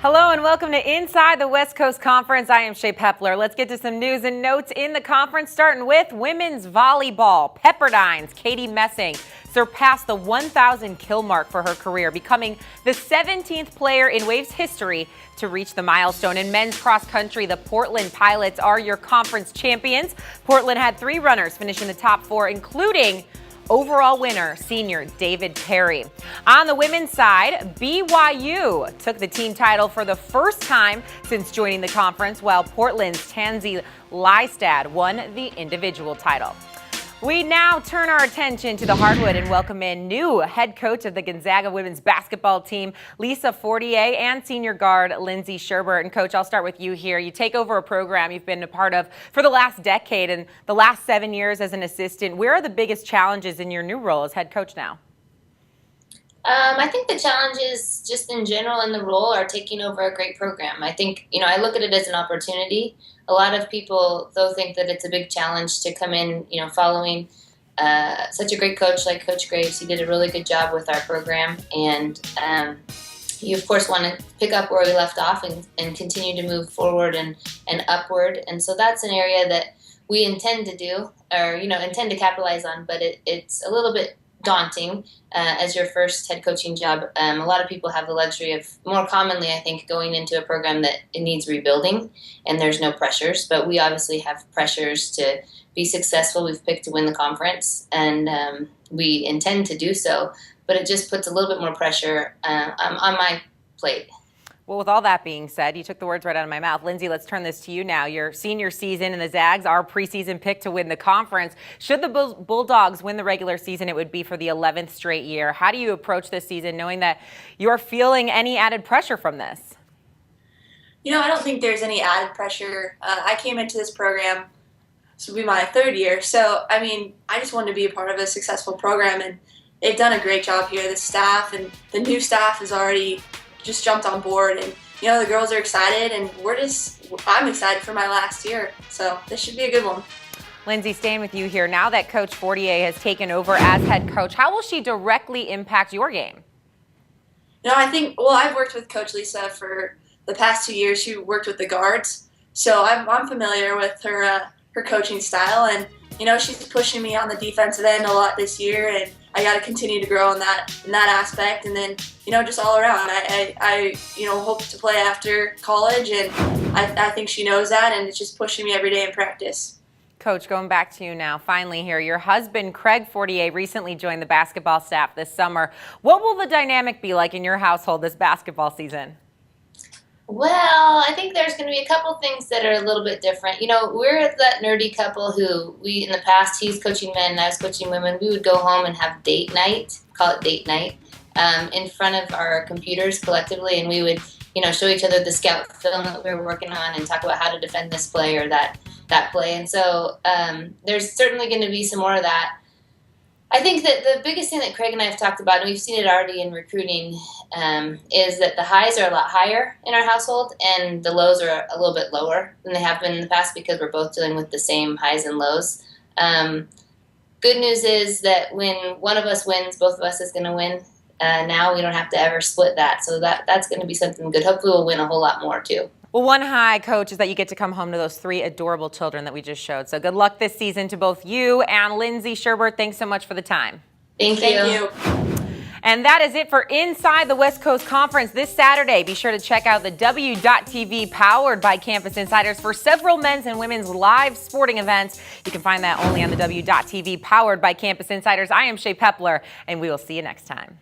Hello and welcome to Inside the West Coast Conference. I am Shae Peppler. Let's get to some news and notes in the conference, starting with women's volleyball. Pepperdine's Katie Messing surpassed the 1,000 kill mark for her career, becoming the 17th player in Waves history to reach the milestone. In men's cross country, the Portland Pilots are your conference champions. Portland had 3 runners finish in the top 4, including overall winner, senior David Perry. On the women's side, BYU took the team title for the first time since joining the conference, while Portland's Tansy Lystad won the individual title. We now turn our attention to the hardwood and welcome in new head coach of the Gonzaga women's basketball team, Lisa Fortier, and senior guard Lindsay Sherbert. And Coach, I'll start with you here. You take over a program you've been a part of for the last decade and the last 7 years as an assistant. Where are the biggest challenges in your new role as head coach now? I think the challenges just in general in the role are taking over a great program. I think, I look at it as an opportunity. A lot of people, though, think that it's a big challenge to come in, following such a great coach like Coach Graves. He did a really good job with our program. And you, of course, want to pick up where we left off and continue to move forward and upward. And so that's an area that we intend to do or, intend to capitalize on. But it's a little bit daunting as your first head coaching job. A lot of people have the luxury of, more commonly, I think, going into a program that it needs rebuilding and there's no pressures. But we obviously have pressures to be successful. We've picked to win the conference, and we intend to do so. But it just puts a little bit more pressure on my plate. Well, with all that being said, you took the words right out of my mouth. Lindsay, let's turn this to you now. Your senior season and the Zags are preseason pick to win the conference. Should the Bulldogs win the regular season, it would be for the 11th straight year. How do you approach this season knowing that you're feeling any added pressure from this? I don't think there's any added pressure. I came into this program, this will be my 3rd year. So, I just wanted to be a part of a successful program, and they've done a great job here. The staff and the new staff has already just jumped on board, and the girls are excited, and I'm excited for my last year, so this should be a good one. Lindsay, staying with you here, now that Coach Fortier has taken over as head coach, how will she directly impact your game? I think, I've worked with Coach Lisa for the past 2 years. She worked with the guards, so I'm familiar with her coaching style, and she's pushing me on the defensive end a lot this year, and I got to continue to grow in that aspect, and then just all around. I hope to play after college, and I think she knows that, and it's just pushing me every day in practice. Coach, going back to you now, finally here, your husband Craig Fortier recently joined the basketball staff this summer. What will the dynamic be like in your household this basketball season? Well, I think there's going to be a couple things that are a little bit different. We're that nerdy couple who in the past, he's coaching men and I was coaching women. We would go home and have date night, call it date night, in front of our computers collectively. And we would, show each other the scout film that we were working on and talk about how to defend this play or that play. And so there's certainly going to be some more of that. I think that the biggest thing that Craig and I have talked about, and we've seen it already in recruiting, is that the highs are a lot higher in our household and the lows are a little bit lower than they have been in the past because we're both dealing with the same highs and lows. Good news is that when one of us wins, both of us is going to win. Now we don't have to ever split that. So that's going to be something good. Hopefully we'll win a whole lot more too. Well, one high, Coach, is that you get to come home to those 3 adorable children that we just showed. So good luck this season to both you and Lindsay Sherbert. Thanks so much for the time. Thank you. And that is it for Inside the West Coast Conference this Saturday. Be sure to check out the W.TV powered by Campus Insiders for several men's and women's live sporting events. You can find that only on the W.TV powered by Campus Insiders. I am Shae Peppler, and we will see you next time.